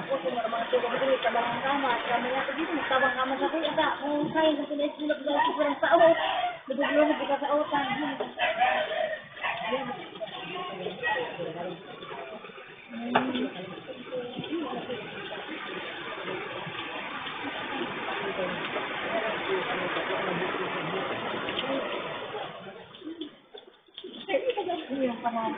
Tapos yung mga tulong dito, tabang ang kama. Kami nga ito dito, tabang kama sa kuya. Kung kain sa sinaisulap na ito kurang tao. Nagugulong kita sa utang. Yung panahon.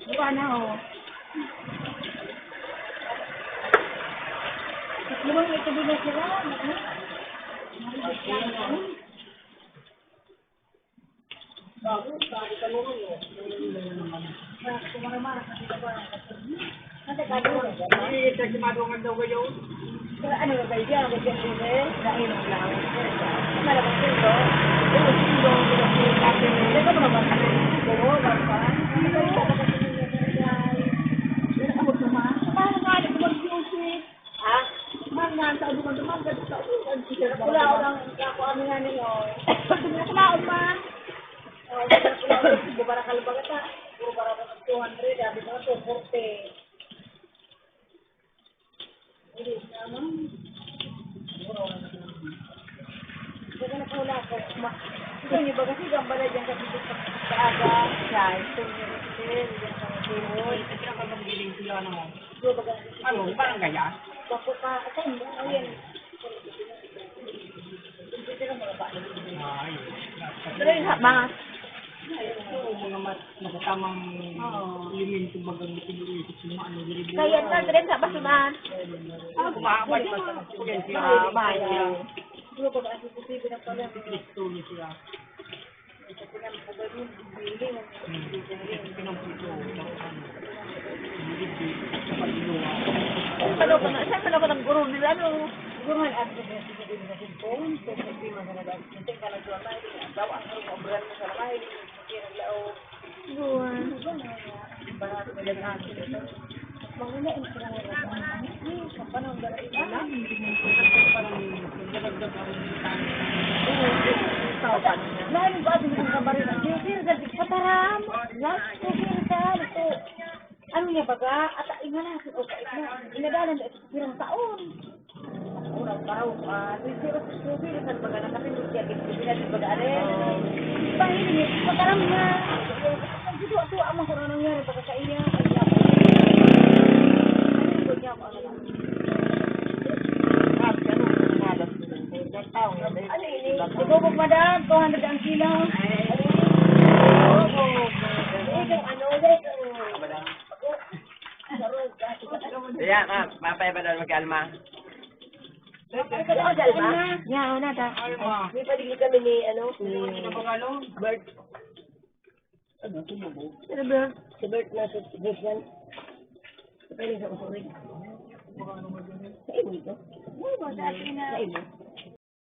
Buwan na ho. Buwan ito din sila. Bago, bago ka mo mo. Kumara-mara sa dito ba? Kasi kado. Hindi kasi madungan daw kayo. Ano ba idea? Ano ba idea? Dahil lang. Malabas dito. Dito dito mo ba? Oo, basta. Sa duman-duman ka sa ulan. Wala orang ako ano nga niyo. Wala man. Oh, para kalbagata. Puro para 200, sabi ko 240. Hindi naman. Kasi na pula ko. Kasi yung iba kasi gambala dyan kasi sa aga. Siya, ito yung rin. Kasi ang magbiling sila naman. Ano, parang gaya? Bako pa, ito mo, ayan. Pero yung mga mga matatamang elemento bagang pinili sa mga ano. Kaya ito rin sa basunan. Kumabay siya. Bahay. Siguro pag ang posible na pala. Tuloy siya. Ito pinampugarin, biling. Ano ko na? Saan ko ng guru nila? Guruhan at sa cellphone. So, hindi mo na lang. Hindi ka lang doon tayo. Daw ang obran mo sa lamay. Hindi naglao. Buwan. Para sa bilang natin ito. Mga na sila na lang. Sa panahon na rin. Lain ba din ang kabarina? Sir, dati pataram. Last ito. Ano niya baga? At ingana sa okay na. Inadalan na ito pirang taon. Urang tao. Sir, sa baga na kasi siya din baga rin. Bahil niya pataram na. Dito ato ang mga nangyari pagka sa iya. Ano ini? Ibubog madam, 200 ang kilo. Iya, mapay pa daw magkalma. Kalma? Nga, una ta. May paligid kami ni, Bird. ano, sumubog. Ano bird? Si Bert na sa Guzman. Pwede sa usurin. Sa imo ito? Sa imo.